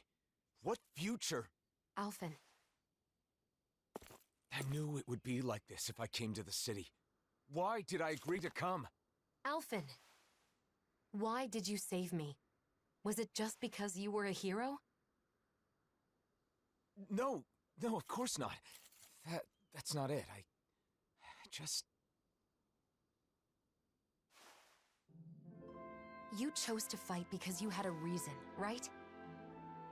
What future? Alphen. I knew it would be like this if I came to the city. Why did I agree to come? Alphen. Why did you save me? Was it just because you were a hero? No, of course not. That's not it. I just... You chose to fight because you had a reason, right?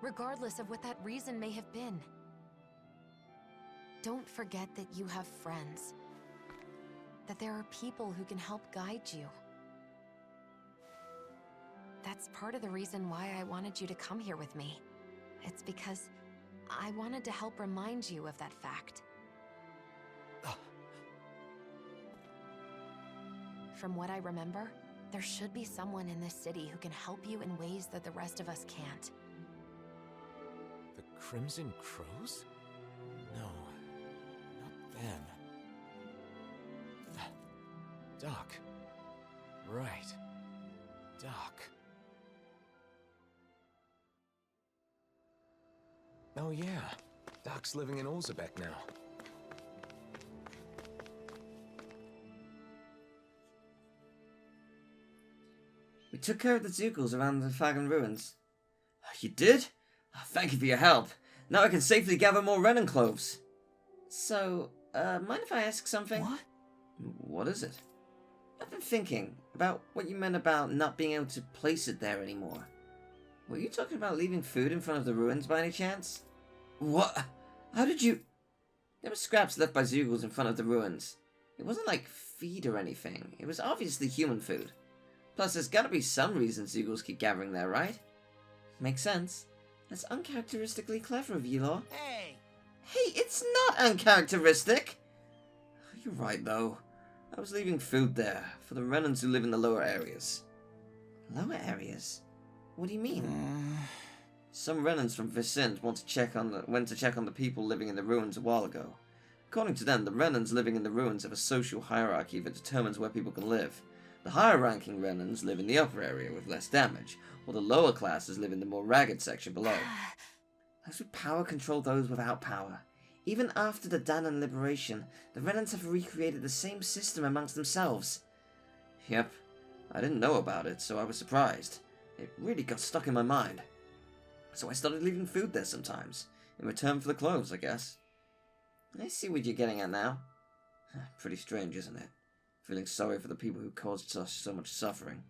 Regardless of what that reason may have been. Don't forget that you have friends. That there are people who can help guide you. That's part of the reason why I wanted you to come here with me. It's because I wanted to help remind you of that fact. From what I remember, there should be someone in this city who can help you in ways that the rest of us can't. The Crimson Crows? No, not them. Doc. Right. Doc. Oh yeah, Doc's living in Olzebek now. We took care of the Zugals around the Winthagen ruins. You did? Oh, thank you for your help. Now I can safely gather more Renan cloves. So, mind if I ask something? What? What is it? I've been thinking about what you meant about not being able to place it there anymore. Were you talking about leaving food in front of the ruins by any chance? What? How did you... There were scraps left by Zeugles in front of the ruins. It wasn't like feed or anything. It was obviously human food. Plus, there's gotta be some reason Zeugles keep gathering there, right? Makes sense. That's uncharacteristically clever of you, Law. Hey! Hey, it's not uncharacteristic! You're right, though. I was leaving food there, for the Renans who live in the lower areas. Lower areas? What do you mean? Some Renans from Vicent went to check on the people living in the ruins a while ago. According to them, the Renans living in the ruins have a social hierarchy that determines where people can live. The higher-ranking Renans live in the upper area with less damage, while the lower classes live in the more ragged section below. Those with power control those without power. Even after the Dahnan liberation, the Renans have recreated the same system amongst themselves. Yep, I didn't know about it, so I was surprised. It really got stuck in my mind. So I started leaving food there sometimes, in return for the clothes, I guess. I see what you're getting at now. Pretty strange, isn't it? Feeling sorry for the people who caused us so much suffering.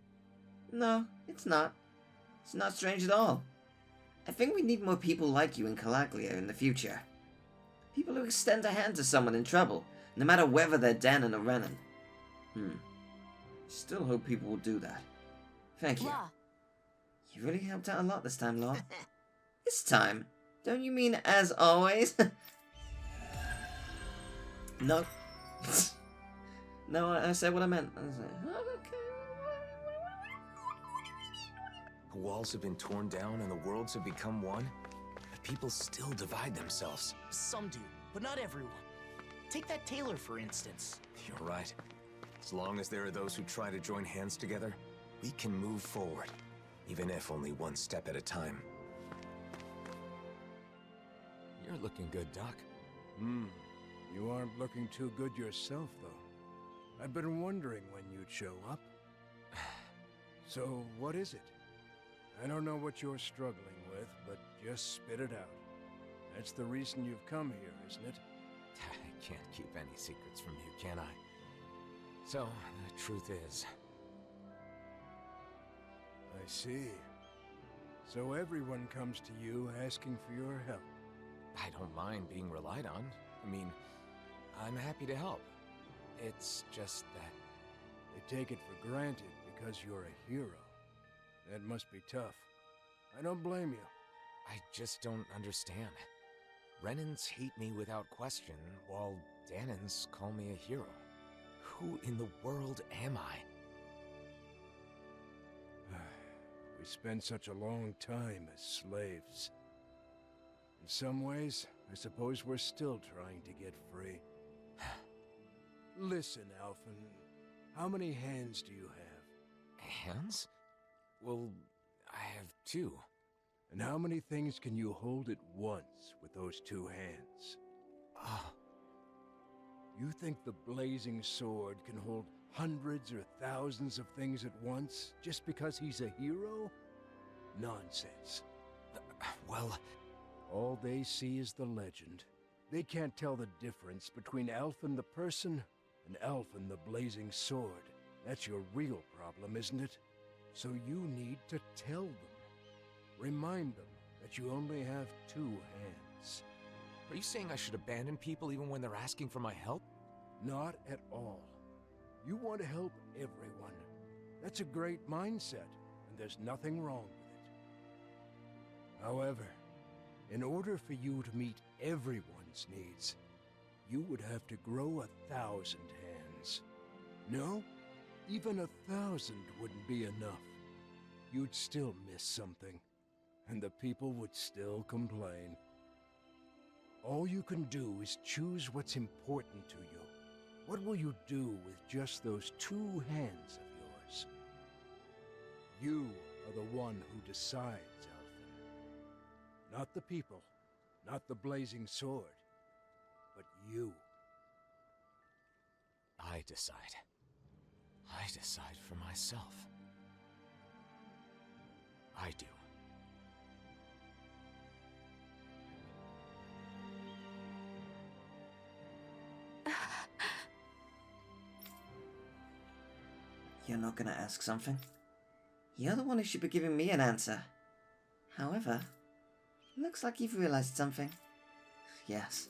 No, it's not. It's not strange at all. I think we need more people like you in Calaglia in the future. People who extend a hand to someone in trouble, no matter whether they're Dahnan or Renan. Still hope people will do that. Thank you. Law. You really helped out a lot this time, Law. This time? Don't you mean as always? No. No, I said what I meant. I was like, oh, okay. The walls have been torn down and the worlds have become one. People still divide themselves. Some do, but not everyone. Take that tailor, for instance. You're right. As long as there are those who try to join hands together, we can move forward. Even if only one step at a time. You're looking good, Doc. You aren't looking too good yourself, though. I've been wondering when you'd show up. So, what is it? I don't know what you're struggling with, but just spit it out. That's the reason you've come here, isn't it? I can't keep any secrets from you, can I? So, the truth is... I see. So everyone comes to you asking for your help. I don't mind being relied on. I mean, I'm happy to help. It's just that... They take it for granted because you're a hero. That must be tough. I don't blame you. I just don't understand. Renans hate me without question, while Dahnans call me a hero. Who in the world am I? We spent such a long time as slaves. In some ways, I suppose we're still trying to get free. Listen, Alphen, how many hands do you have? Hands? Well, I have 2. And how many things can you hold at once with those 2 hands? You think the blazing sword can hold hundreds or thousands of things at once just because he's a hero? Nonsense. Well... All they see is the legend. They can't tell the difference between Alphen the person and Alphen the blazing sword. That's your real problem, isn't it? So you need to tell them. Remind them that you only have 2 hands. Are you saying I should abandon people even when they're asking for my help? Not at all. You want to help everyone. That's a great mindset, and there's nothing wrong with it. However, in order for you to meet everyone's needs, you would have to grow 1,000 hands. No, even 1,000 wouldn't be enough. You'd still miss something, and the people would still complain. All you can do is choose what's important to you. What will you do with just those 2 hands of yours? You are the one who decides, Alphen. Not the people, not the blazing sword, but you. I decide. I decide for myself. I do. You're not gonna ask something? You're the one who should be giving me an answer. However, looks like you've realized something. Yes.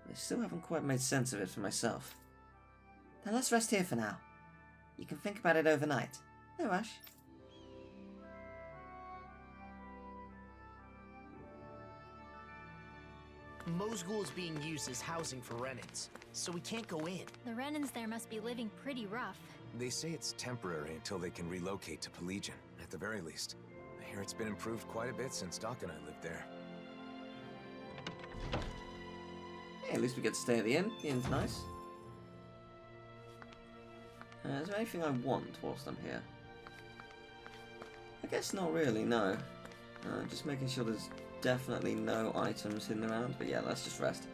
I still haven't quite made sense of it for myself. Then let's rest here for now. You can think about it overnight. No rush. Mosgul is being used as housing for Renans, so we can't go in. The Renans there must be living pretty rough. They say it's temporary until they can relocate to Pelegion, at the very least. I hear it's been improved quite a bit since Doc and I lived there. Hey, at least we get to stay at the inn. The inn's nice. Is there anything I want whilst I'm here? I guess not really, no. Just making sure there's definitely no items hidden around, but yeah, let's just rest.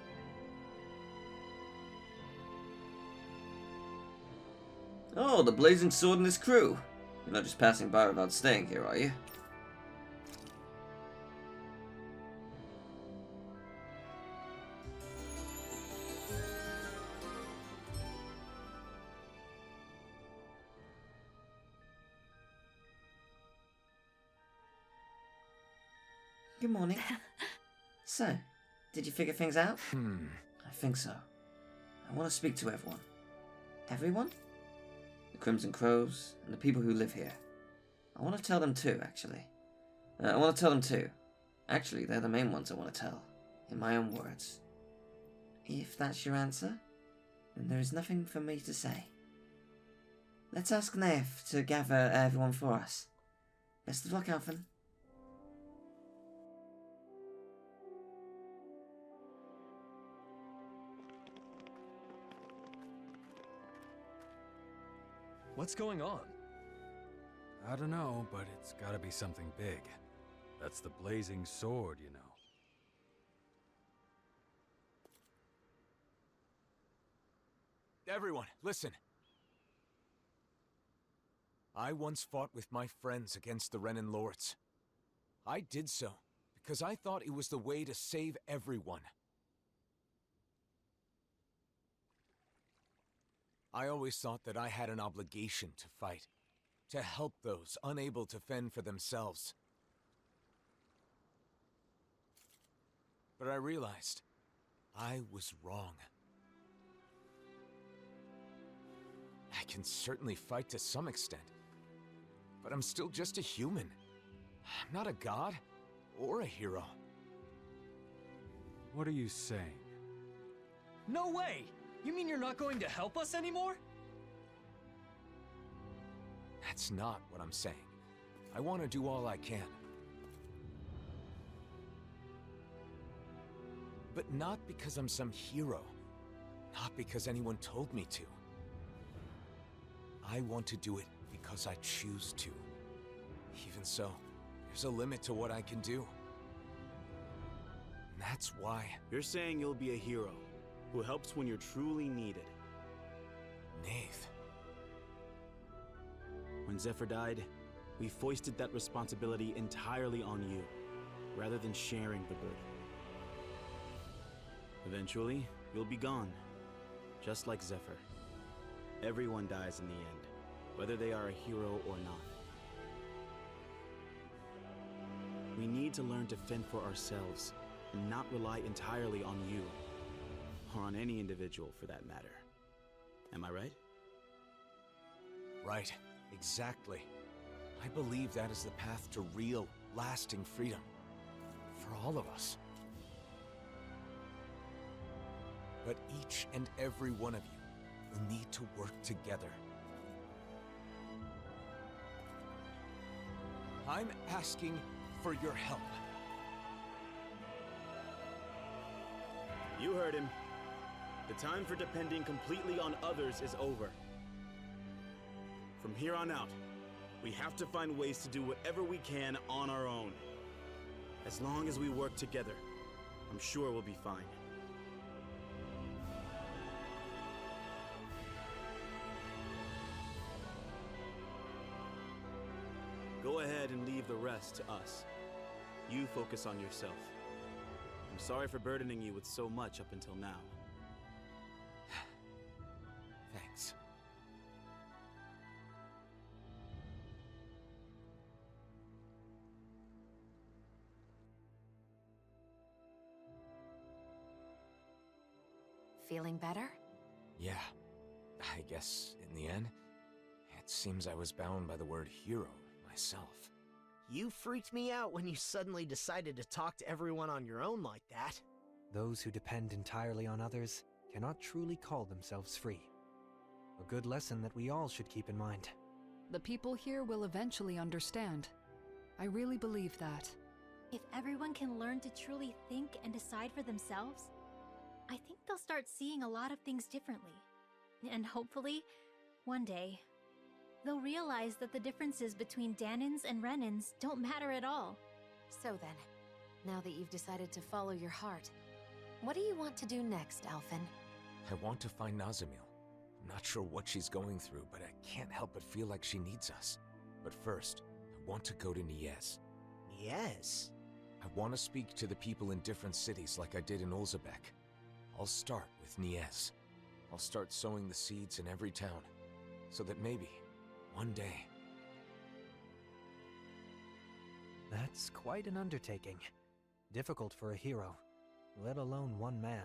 Oh, the Blazing Sword and his crew! You're not just passing by without staying here, are you? Good morning. So, did you figure things out? I think so. I want to speak to everyone. Everyone? The Crimson Crows, and the people who live here. I want to tell them too, actually. I want to tell them too. Actually, they're the main ones I want to tell. In my own words. If that's your answer, then there is nothing for me to say. Let's ask Neff to gather everyone for us. Best of luck, Alphen. What's going on? I don't know, but it's gotta be something big. That's the Blazing Sword, you know. Everyone, listen. I once fought with my friends against the Renan Lords. I did so because I thought it was the way to save everyone. I always thought that I had an obligation to fight, to help those unable to fend for themselves. But I realized I was wrong. I can certainly fight to some extent, but I'm still just a human. I'm not a god or a hero. What are you saying? No way! You mean you're not going to help us anymore? That's not what I'm saying. I want to do all I can. But not because I'm some hero. Not because anyone told me to. I want to do it because I choose to. Even so, there's a limit to what I can do. And that's why... You're saying you'll be a hero who helps when you're truly needed. Nath. When Zephyr died, we foisted that responsibility entirely on you, rather than sharing the burden. Eventually, you'll be gone, just like Zephyr. Everyone dies in the end, whether they are a hero or not. We need to learn to fend for ourselves, and not rely entirely on you. Or on any individual, for that matter. Am I right? Right. Exactly. I believe that is the path to real, lasting freedom. For all of us. But each and every one of you will need to work together. I'm asking for your help. You heard him. The time for depending completely on others is over. From here on out, we have to find ways to do whatever we can on our own. As long as we work together, I'm sure we'll be fine. Go ahead and leave the rest to us. You focus on yourself. I'm sorry for burdening you with so much up until now. Thanks. Feeling better? Yeah, I guess in the end, it seems I was bound by the word hero myself. You freaked me out when you suddenly decided to talk to everyone on your own like that. Those who depend entirely on others cannot truly call themselves free. A good lesson that we all should keep in mind. The people here will eventually understand. I really believe that. If everyone can learn to truly think and decide for themselves, I think they'll start seeing a lot of things differently. And hopefully, one day, they'll realize that the differences between Dahnans and Renans don't matter at all. So then, now that you've decided to follow your heart, what do you want to do next, Alphen? I want to find Nazamil. I'm not sure what she's going through, but I can't help but feel like she needs us. But first, I want to go to Niez. Niez? I want to speak to the people in different cities like I did in Ulzebek. I'll start with Niez. I'll start sowing the seeds in every town, so that maybe, one day... That's quite an undertaking. Difficult for a hero, let alone one man.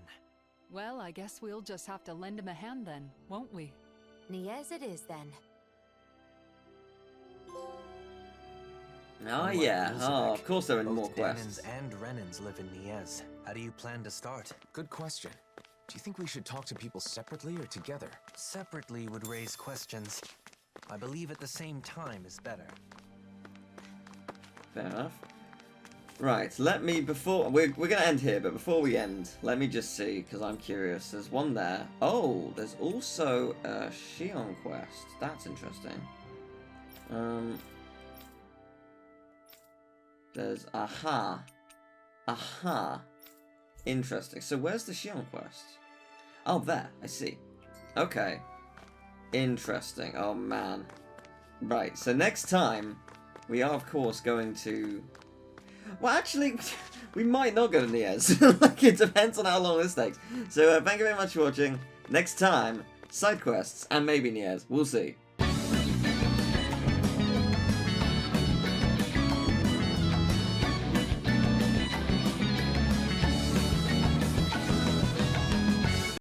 Well, I guess we'll just have to lend him a hand then, won't we? Niez it is then. Oh yeah, oh, of course there are more Both quests. Dahnans and Renans live in Niez. How do you plan to start? Good question. Do you think we should talk to people separately or together? Separately would raise questions. I believe at the same time is better. Fair enough. Right, let me, before, we're gonna end here, but before we end, let me just see, because I'm curious. There's one there. Oh, there's also a Shion quest. That's interesting. There's, aha. Interesting. So where's the Shion quest? Oh, there, I see. Okay. Interesting. Oh, man. Right, so next time, we are, of course, going to... Well, actually, we might not go to Niez. Like, it depends on how long this takes. So, thank you very much for watching. Next time, side quests, and maybe Niez. We'll see.